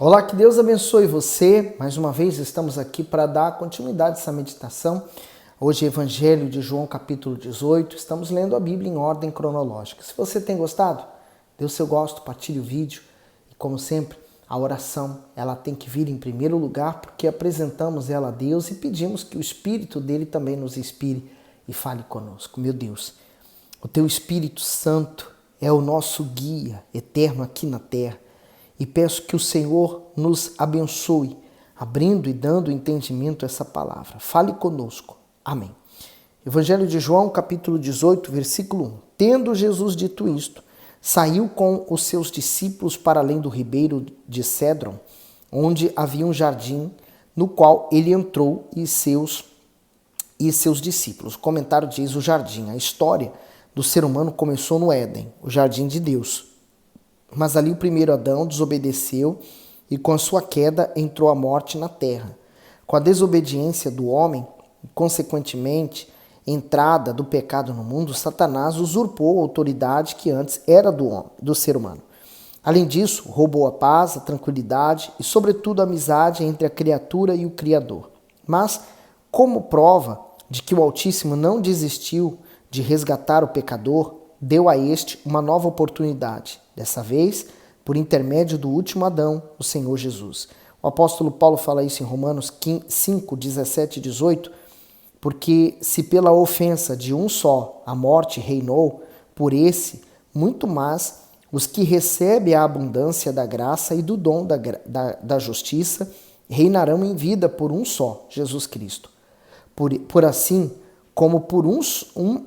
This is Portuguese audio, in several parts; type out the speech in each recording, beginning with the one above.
Olá, que Deus abençoe você. Mais uma vez estamos aqui para dar continuidade a essa meditação. Hoje, Evangelho de João, capítulo 18. Estamos lendo a Bíblia em ordem cronológica. Se você tem gostado, dê o seu gosto, partilhe o vídeo. E como sempre, a oração ela tem que vir em primeiro lugar porque apresentamos ela a Deus e pedimos que o Espírito dele também nos inspire e fale conosco. Meu Deus, o teu Espírito Santo é o nosso guia eterno aqui na terra. E peço que o Senhor nos abençoe, abrindo e dando entendimento a essa palavra. Fale conosco. Amém. Evangelho de João, capítulo 18, versículo 1. Tendo Jesus dito isto, saiu com os seus discípulos para além do ribeiro de Cédron, onde havia um jardim, no qual ele entrou e seus discípulos. O comentário diz o jardim. A história do ser humano começou no Éden, o jardim de Deus. Mas ali o primeiro Adão desobedeceu e com a sua queda entrou a morte na terra. Com a desobediência do homem, consequentemente, entrada do pecado no mundo, Satanás usurpou a autoridade que antes era do ser humano. Além disso, roubou a paz, a tranquilidade e, sobretudo, a amizade entre a criatura e o Criador. Mas, como prova de que o Altíssimo não desistiu de resgatar o pecador, deu a este uma nova oportunidade, dessa vez por intermédio do último Adão, o Senhor Jesus. O apóstolo Paulo fala isso em Romanos 5, 17 e 18, porque se pela ofensa de um só a morte reinou, por esse, muito mais, os que recebem a abundância da graça e do dom da justiça reinarão em vida por um só, Jesus Cristo. Por assim, como por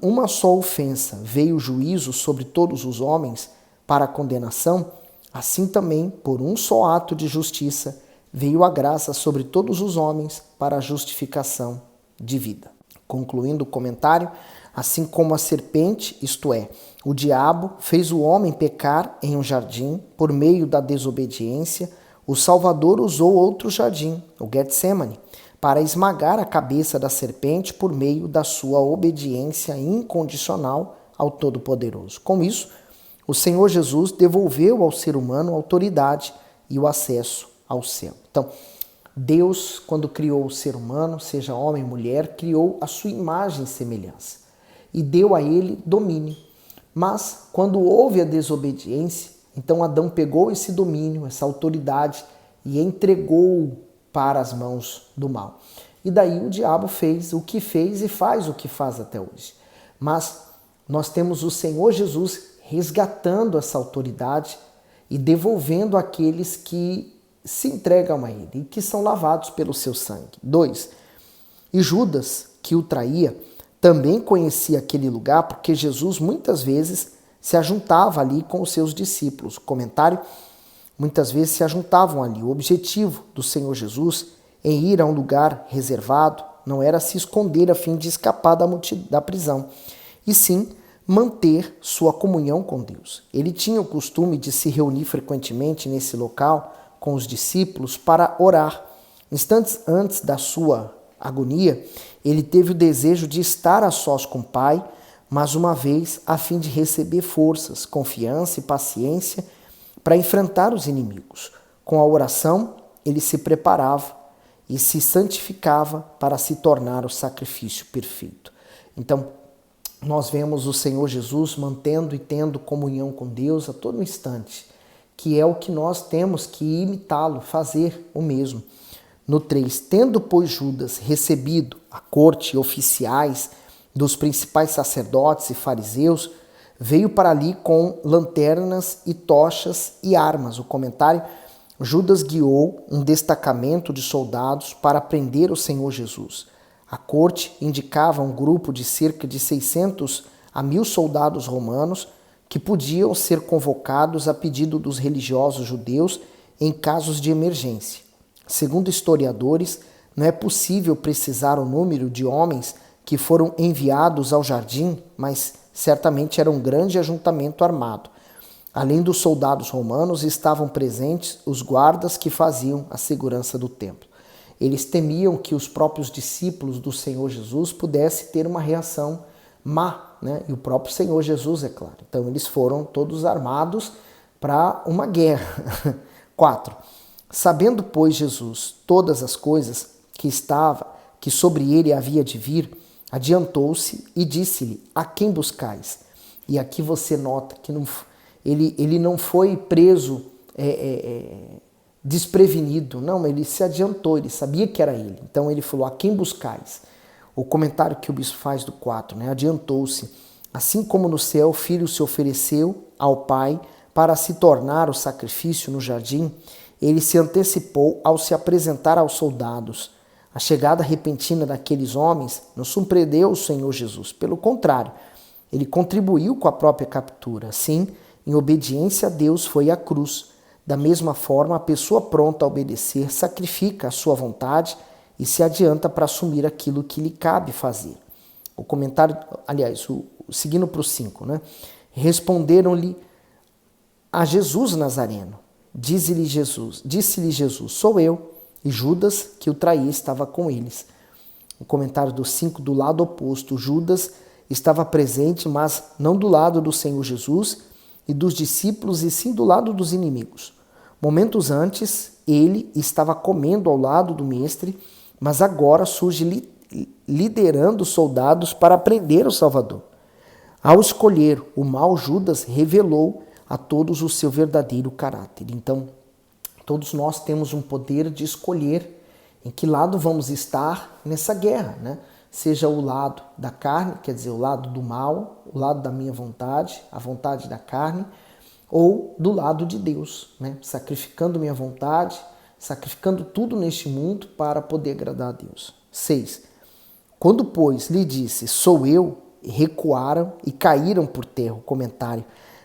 uma só ofensa veio o juízo sobre todos os homens para a condenação, assim também, por um só ato de justiça, veio a graça sobre todos os homens para a justificação de vida. Concluindo o comentário, assim como a serpente, isto é, o diabo, fez o homem pecar em um jardim por meio da desobediência, o Salvador usou outro jardim, o Getsêmani, para esmagar a cabeça da serpente por meio da sua obediência incondicional ao Todo-Poderoso. Com isso, o Senhor Jesus devolveu ao ser humano a autoridade e o acesso ao céu. Então, Deus, quando criou o ser humano, seja homem ou mulher, criou a sua imagem e semelhança e deu a ele domínio. Mas, quando houve a desobediência, então Adão pegou esse domínio, essa autoridade e entregou para as mãos do mal. E daí o diabo fez o que fez e faz o que faz até hoje. Mas nós temos o Senhor Jesus resgatando essa autoridade e devolvendo àqueles que se entregam a ele e que são lavados pelo seu sangue. 2. E Judas, que o traía, também conhecia aquele lugar porque Jesus muitas vezes se ajuntava ali com os seus discípulos. Comentário: muitas vezes se ajuntavam ali. O objetivo do Senhor Jesus em ir a um lugar reservado não era se esconder a fim de escapar da prisão, e sim manter sua comunhão com Deus. Ele tinha o costume de se reunir frequentemente nesse local com os discípulos para orar. Instantes antes da sua agonia, ele teve o desejo de estar a sós com o Pai, mas uma vez a fim de receber forças, confiança e paciência para enfrentar os inimigos. Com a oração, ele se preparava e se santificava para se tornar o sacrifício perfeito. Então, nós vemos o Senhor Jesus mantendo e tendo comunhão com Deus a todo instante, que é o que nós temos que imitá-lo, fazer o mesmo. No 3, tendo, pois, Judas recebido a corte e oficiais dos principais sacerdotes e fariseus, veio para ali com lanternas e tochas e armas. O comentário: Judas guiou um destacamento de soldados para prender o Senhor Jesus. A corte indicava um grupo de cerca de 600 a 1.000 soldados romanos que podiam ser convocados a pedido dos religiosos judeus em casos de emergência. Segundo historiadores, não é possível precisar o número de homens que foram enviados ao jardim, mas certamente era um grande ajuntamento armado. Além dos soldados romanos, estavam presentes os guardas que faziam a segurança do templo. Eles temiam que os próprios discípulos do Senhor Jesus pudessem ter uma reação má, né? E o próprio Senhor Jesus, é claro. Então eles foram todos armados para uma guerra. 4. Sabendo, pois, Jesus todas as coisas que sobre ele havia de vir, adiantou-se e disse-lhe: a quem buscais? E aqui você nota que ele não foi preso desprevenido, não, ele se adiantou, ele sabia que era ele. Então ele falou: a quem buscais? O comentário que o bispo faz do 4, né? Adiantou-se. Assim como no céu o Filho se ofereceu ao Pai para se tornar o sacrifício no jardim, ele se antecipou ao se apresentar aos soldados. A chegada repentina daqueles homens não surpreendeu o Senhor Jesus. Pelo contrário, ele contribuiu com a própria captura. Assim, em obediência a Deus, foi à cruz. Da mesma forma, a pessoa pronta a obedecer sacrifica a sua vontade e se adianta para assumir aquilo que lhe cabe fazer. O comentário, aliás, seguindo para o 5, né? Responderam-lhe a Jesus Nazareno. Disse-lhe Jesus, sou eu. E Judas, que o traía, estava com eles. O comentário do 5, do lado oposto. Judas estava presente, mas não do lado do Senhor Jesus e dos discípulos, e sim do lado dos inimigos. Momentos antes, ele estava comendo ao lado do mestre, mas agora surge liderando os soldados para prender o Salvador. Ao escolher o mal, Judas revelou a todos o seu verdadeiro caráter. Então, todos nós temos um poder de escolher em que lado vamos estar nessa guerra, né? Seja o lado da carne, quer dizer, o lado do mal, o lado da minha vontade, a vontade da carne, ou do lado de Deus, né? Sacrificando minha vontade, sacrificando tudo neste mundo para poder agradar a Deus. 6. Quando, pois, lhe disse, sou eu, recuaram e caíram por terra. O comentário: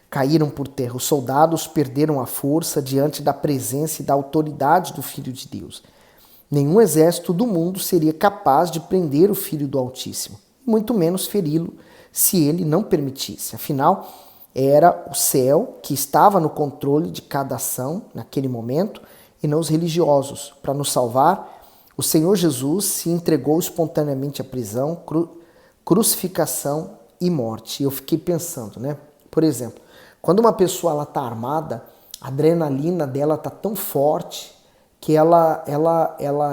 caíram por terra. Os soldados perderam a força diante da presença e da autoridade do Filho de Deus. Nenhum exército do mundo seria capaz de prender o Filho do Altíssimo, muito menos feri-lo, se ele não permitisse. Afinal, era o céu que estava no controle de cada ação naquele momento e não os religiosos. Para nos salvar, o Senhor Jesus se entregou espontaneamente à prisão, crucificação e morte. E eu fiquei pensando, né? Por exemplo, quando uma pessoa está armada, a adrenalina dela está tão forte que ela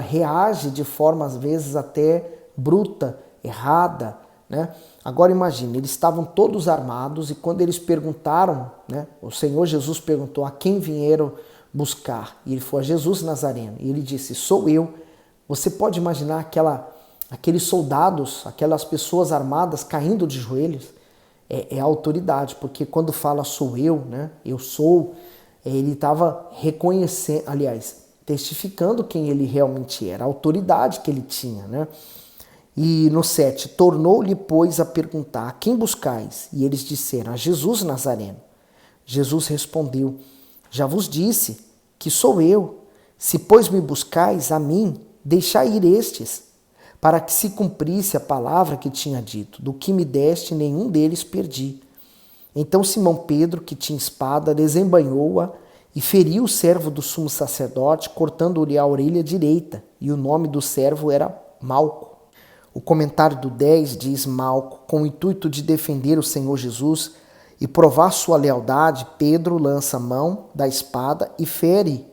reage de forma, às vezes, até bruta, errada, né? Agora imagine, eles estavam todos armados e quando eles perguntaram, né, o Senhor Jesus perguntou a quem vieram buscar. E ele foi a Jesus Nazareno. E ele disse, sou eu. Você pode imaginar aqueles soldados, aquelas pessoas armadas caindo de joelhos? É a autoridade, porque quando fala sou eu, né, eu sou, ele estava reconhecendo, aliás, testificando quem ele realmente era, a autoridade que ele tinha, né? E no 7, tornou-lhe, pois, a perguntar, a quem buscais? E eles disseram, a Jesus Nazareno. Jesus respondeu, já vos disse que sou eu. Se, pois, me buscais a mim, deixai ir estes, para que se cumprisse a palavra que tinha dito, do que me deste, nenhum deles perdi. Então Simão Pedro, que tinha espada, desembainhou-a e feriu o servo do sumo sacerdote, cortando-lhe a orelha direita, e o nome do servo era Malco. O comentário do 10 diz, Malco, com o intuito de defender o Senhor Jesus e provar sua lealdade, Pedro lança a mão da espada e fere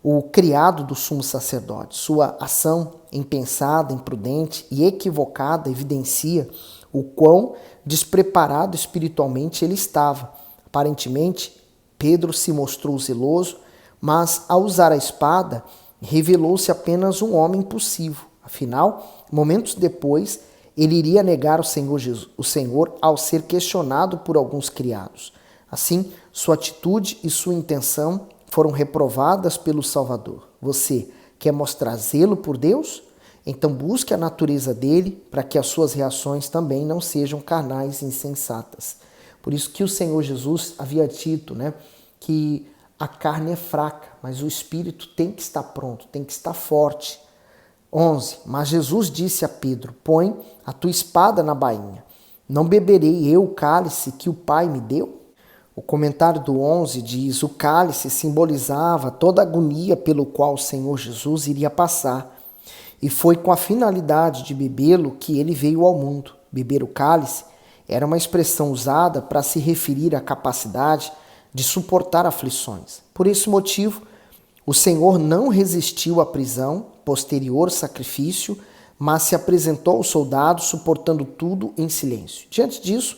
o criado do sumo sacerdote. Sua ação impensada, imprudente e equivocada evidencia o quão despreparado espiritualmente ele estava. Aparentemente, Pedro se mostrou zeloso, mas ao usar a espada, revelou-se apenas um homem impulsivo. Afinal, momentos depois, ele iria negar o Senhor ao ser questionado por alguns criados. Assim, sua atitude e sua intenção foram reprovadas pelo Salvador. Você quer mostrar zelo por Deus? Então busque a natureza dele para que as suas reações também não sejam carnais e insensatas. Por isso que o Senhor Jesus havia dito, né, que a carne é fraca, mas o espírito tem que estar pronto, tem que estar forte. 11. Mas Jesus disse a Pedro, põe a tua espada na bainha. Não beberei eu o cálice que o Pai me deu? O comentário do 11 diz, o cálice simbolizava toda a agonia pelo qual o Senhor Jesus iria passar. E foi com a finalidade de bebê-lo que ele veio ao mundo. Beber o cálice era uma expressão usada para se referir à capacidade de suportar aflições. Por esse motivo, O Senhor não resistiu à prisão, posterior sacrifício, mas se apresentou aos soldados, suportando tudo em silêncio. Diante disso,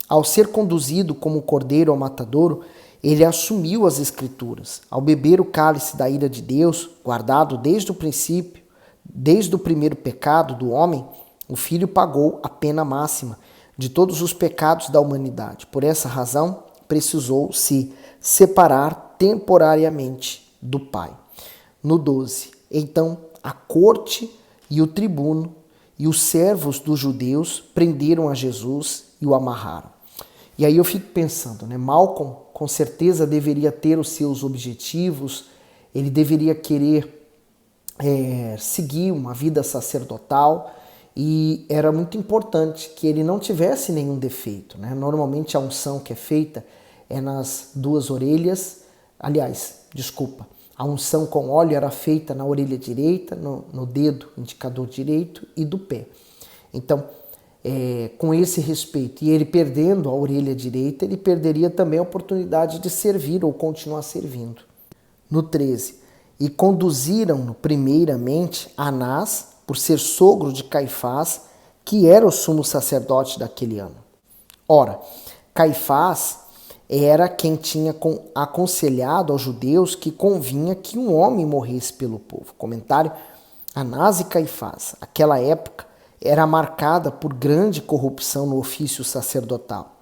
ao ser conduzido como cordeiro ao matadouro, ele assumiu as Escrituras. Ao beber o cálice da ira de Deus, guardado desde o princípio, desde o primeiro pecado do homem, o Filho pagou a pena máxima de todos os pecados da humanidade. Por essa razão, precisou se separar temporariamente do Pai. No 12, então a corte e o tribuno e os servos dos judeus prenderam a Jesus e o amarraram. E aí eu fico pensando, né? Malcolm com certeza deveria ter os seus objetivos, ele deveria querer seguir uma vida sacerdotal e era muito importante que ele não tivesse nenhum defeito, né? Normalmente a unção que é feita é nas duas orelhas, a unção com óleo era feita na orelha direita, no dedo indicador direito e do pé. Então, com esse respeito, e ele perdendo a orelha direita, ele perderia também a oportunidade de servir ou continuar servindo. No 13, e conduziram-no primeiramente a Anás, por ser sogro de Caifás, que era o sumo sacerdote daquele ano. Ora, Caifás era quem tinha aconselhado aos judeus que convinha que um homem morresse pelo povo. Comentário: Anás e Caifás, aquela época, era marcada por grande corrupção no ofício sacerdotal.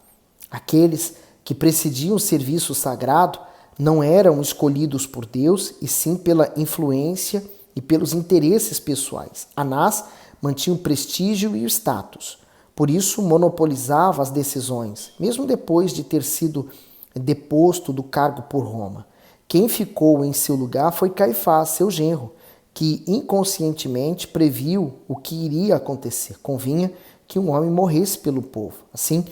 Aqueles que presidiam o serviço sagrado não eram escolhidos por Deus, e sim pela influência e pelos interesses pessoais. Anás mantinha o prestígio e o status. Por isso, monopolizava as decisões, mesmo depois de ter sido deposto do cargo por Roma. Quem ficou em seu lugar foi Caifás, seu genro, que inconscientemente previu o que iria acontecer. Convinha que um homem morresse pelo povo. Assim,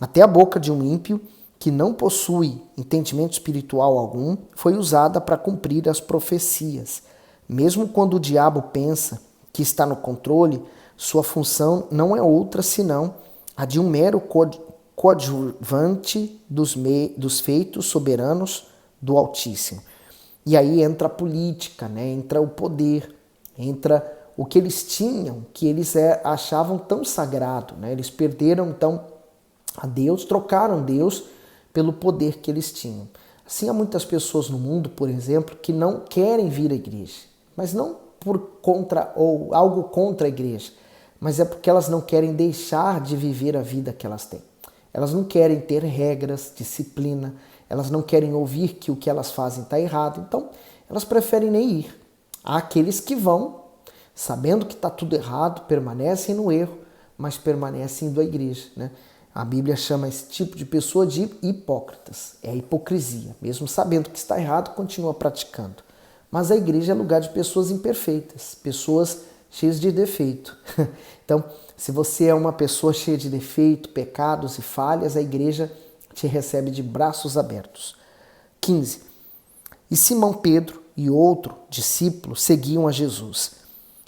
até a boca de um ímpio, que não possui entendimento espiritual algum, foi usada para cumprir as profecias. Mesmo quando o diabo pensa que está no controle, sua função não é outra senão a de um mero coadjuvante dos feitos soberanos do Altíssimo. E aí entra a política, né? Entra o poder, entra o que eles tinham, que eles achavam tão sagrado, né? Eles perderam então a Deus, trocaram Deus pelo poder que eles tinham. Assim, há muitas pessoas no mundo, por exemplo, que não querem vir à igreja, mas não por contra ou algo contra a igreja, mas é porque elas não querem deixar de viver a vida que elas têm. Elas não querem ter regras, disciplina, elas não querem ouvir que o que elas fazem está errado, então elas preferem nem ir. Há aqueles que vão, sabendo que está tudo errado, permanecem no erro, mas permanecem indo à igreja, né? A Bíblia chama esse tipo de pessoa de hipócritas. É a hipocrisia. Mesmo sabendo que está errado, continua praticando. Mas a igreja é lugar de pessoas imperfeitas, pessoas cheias de defeito. Então, se você é uma pessoa cheia de defeito, pecados e falhas, a igreja te recebe de braços abertos. 15. E Simão Pedro e outro discípulo seguiam a Jesus.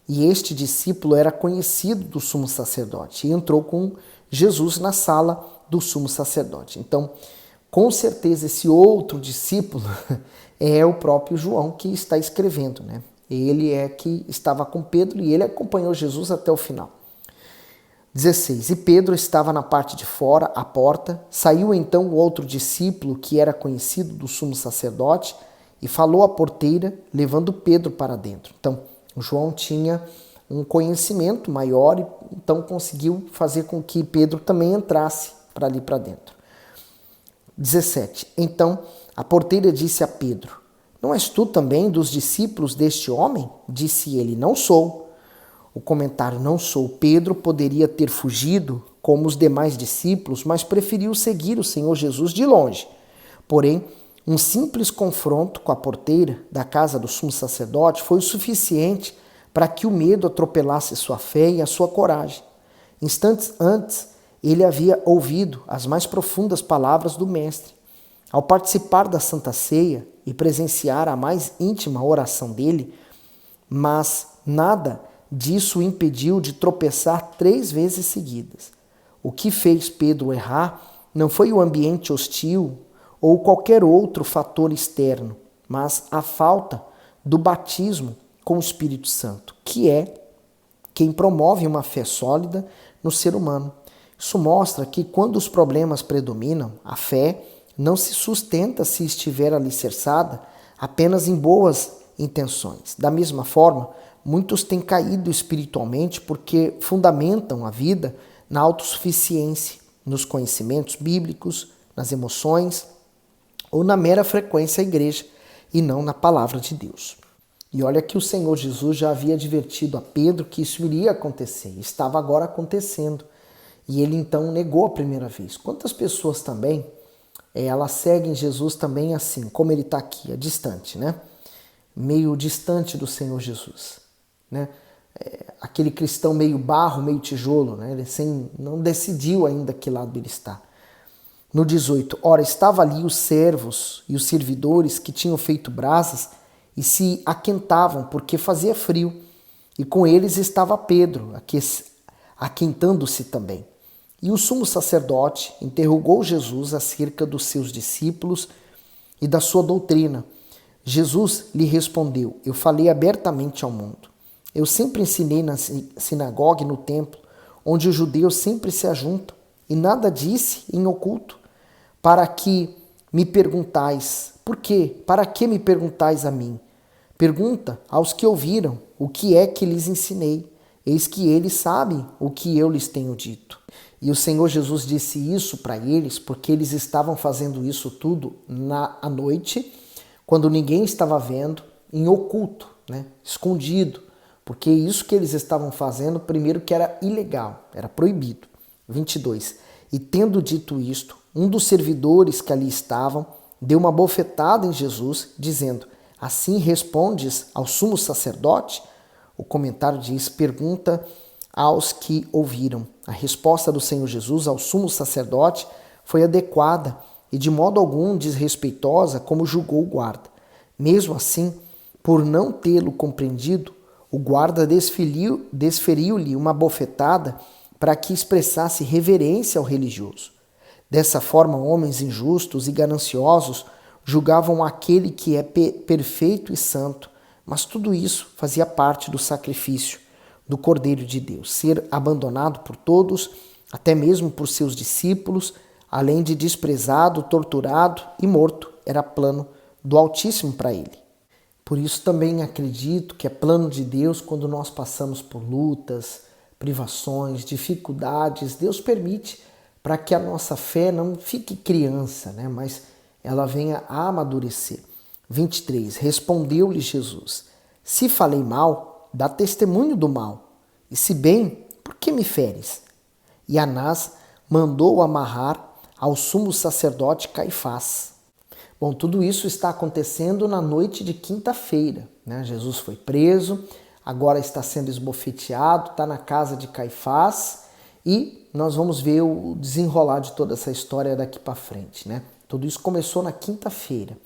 E este discípulo era conhecido do sumo sacerdote e entrou com Jesus na sala do sumo sacerdote. Então, com certeza, esse outro discípulo é o próprio João que está escrevendo, né? Ele é que estava com Pedro e ele acompanhou Jesus até o final. 16. E Pedro estava na parte de fora, à porta. Saiu então o outro discípulo, que era conhecido do sumo sacerdote, e falou à porteira, levando Pedro para dentro. Então, João tinha um conhecimento maior e então conseguiu fazer com que Pedro também entrasse para ali para dentro. 17. Então a porteira disse a Pedro: Não és tu também dos discípulos deste homem? Disse ele: Não sou. O comentário não sou. Pedro poderia ter fugido como os demais discípulos, mas preferiu seguir o Senhor Jesus de longe. Porém, um simples confronto com a porteira da casa do sumo sacerdote foi o suficiente para que o medo atropelasse sua fé e a sua coragem. Instantes antes, ele havia ouvido as mais profundas palavras do Mestre. Ao participar da Santa Ceia e presenciar a mais íntima oração dele, mas nada disso o impediu de tropeçar 3 vezes seguidas. O que fez Pedro errar não foi o ambiente hostil ou qualquer outro fator externo, mas a falta do batismo com o Espírito Santo, que é quem promove uma fé sólida no ser humano. Isso mostra que quando os problemas predominam, a fé não se sustenta se estiver alicerçada apenas em boas intenções. Da mesma forma, muitos têm caído espiritualmente porque fundamentam a vida na autossuficiência, nos conhecimentos bíblicos, nas emoções ou na mera frequência à igreja e não na palavra de Deus. E olha que o Senhor Jesus já havia advertido a Pedro que isso iria acontecer, estava agora acontecendo. E ele então negou a primeira vez. Quantas pessoas também, elas seguem Jesus também assim, como ele está aqui, distante, né? Meio distante do Senhor Jesus, né? Aquele cristão meio barro, meio tijolo, né? Ele não decidiu ainda que lado ele está. No 18, ora, estava ali os servos e os servidores que tinham feito brasas e se aquentavam porque fazia frio. E com eles estava Pedro, aquentando-se também. E o sumo sacerdote interrogou Jesus acerca dos seus discípulos e da sua doutrina. Jesus lhe respondeu, eu falei abertamente ao mundo. Eu sempre ensinei na sinagoga e no templo, onde os judeus sempre se ajuntam, e nada disse em oculto. Para que me perguntais, por quê? Para que me perguntais a mim? Pergunta aos que ouviram o que é que lhes ensinei. Eis que eles sabem o que eu lhes tenho dito. E o Senhor Jesus disse isso para eles porque eles estavam fazendo isso tudo à noite, quando ninguém estava vendo, em oculto, né? Escondido. Porque isso que eles estavam fazendo, primeiro que era ilegal, era proibido. 22. E tendo dito isto, um dos servidores que ali estavam deu uma bofetada em Jesus, dizendo, assim respondes ao sumo sacerdote? O comentário diz, pergunta aos que ouviram. A resposta do Senhor Jesus ao sumo sacerdote foi adequada e de modo algum desrespeitosa, como julgou o guarda. Mesmo assim, por não tê-lo compreendido, o guarda desferiu-lhe uma bofetada para que expressasse reverência ao religioso. Dessa forma, homens injustos e gananciosos julgavam aquele que é perfeito e santo, mas tudo isso fazia parte do sacrifício do Cordeiro de Deus, ser abandonado por todos, até mesmo por seus discípulos, além de desprezado, torturado e morto, era plano do Altíssimo para ele. Por isso também acredito que é plano de Deus quando nós passamos por lutas, privações, dificuldades. Deus permite para que a nossa fé não fique criança, né? Mas ela venha a amadurecer. 23. Respondeu-lhe Jesus, se falei mal, dá testemunho do mal. E se bem, por que me feres? E Anás mandou amarrar ao sumo sacerdote Caifás. Bom, tudo isso está acontecendo na noite de quinta-feira, né? Jesus foi preso, agora está sendo esbofeteado, está na casa de Caifás e nós vamos ver o desenrolar de toda essa história daqui para frente, né? Tudo isso começou na quinta-feira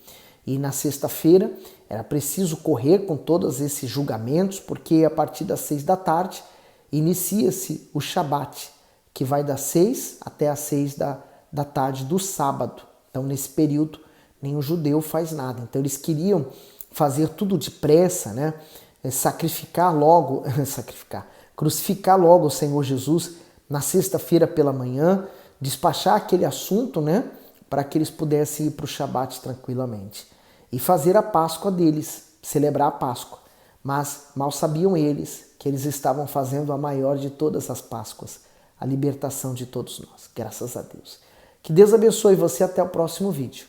e na sexta-feira era preciso correr com todos esses julgamentos porque a partir das 6 da tarde inicia-se o Shabat, que vai das 6 até as 6 da tarde do sábado. Então, nesse período, nenhum judeu faz nada. Então, eles queriam fazer tudo depressa, né? Crucificar logo o Senhor Jesus na sexta-feira pela manhã, despachar aquele assunto, né? Para que eles pudessem ir para o Shabat tranquilamente. E fazer a Páscoa deles, celebrar a Páscoa. Mas mal sabiam eles que eles estavam fazendo a maior de todas as Páscoas, a libertação de todos nós. Graças a Deus. Que Deus abençoe você até o próximo vídeo.